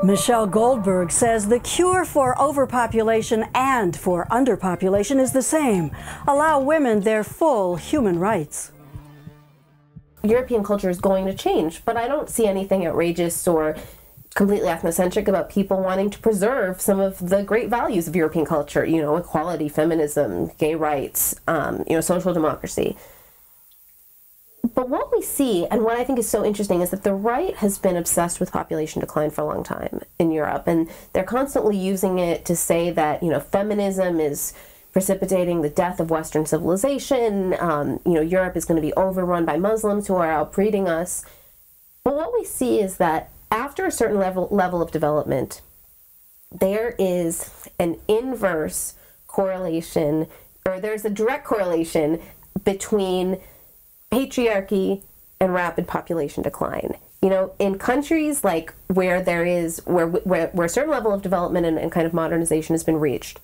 Michelle Goldberg says the cure for overpopulation and for underpopulation is the same: allow women their full human rights. European culture is going to change, but I don't see anything outrageous or completely ethnocentric about people wanting to preserve some of the great values of European culture, you know, equality, feminism, gay rights, social democracy. But what we see, and what I think is so interesting, is that the right has been obsessed with population decline for a long time in Europe, and they're constantly using it to say that, you know, feminism is precipitating the death of Western civilization. Europe is going to be overrun by Muslims who are outbreeding us. But what we see is that after a certain level of development, there is an inverse correlation, or there's a direct correlation between patriarchy and rapid population decline. You know, in countries like where there is where a certain level of development and kind of modernization has been reached,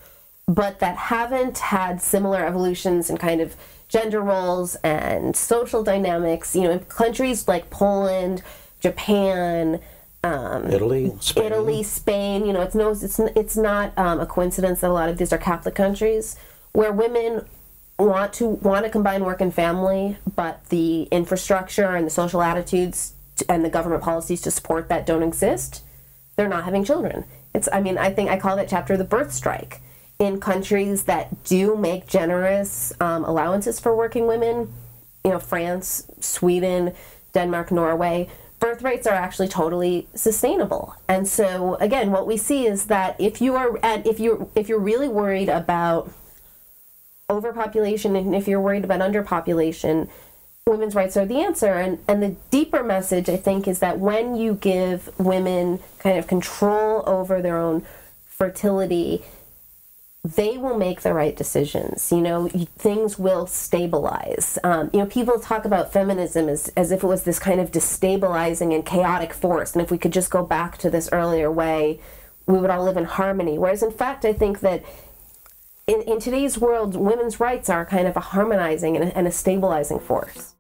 but that haven't had similar evolutions in kind of gender roles and social dynamics, you know, in countries like Poland, Japan, Italy, Spain, you know, it's not a coincidence that a lot of these are Catholic countries where women want to combine work and family, but the infrastructure and the social attitudes and the government policies to support that don't exist. They're not having children. I think I call that chapter the birth strike. In countries that do make generous allowances for working women, you know, France, Sweden, Denmark, Norway, birth rates are actually totally sustainable. And so again, what we see is that if you're really worried about overpopulation, and if you're worried about underpopulation, women's rights are the answer. And the deeper message, I think, is that when you give women kind of control over their own fertility, they will make the right decisions. You know, things will stabilize. People talk about feminism as if it was this kind of destabilizing and chaotic force, and if we could just go back to this earlier way, we would all live in harmony. Whereas in fact, I think that in today's world, women's rights are kind of a harmonizing and a stabilizing force.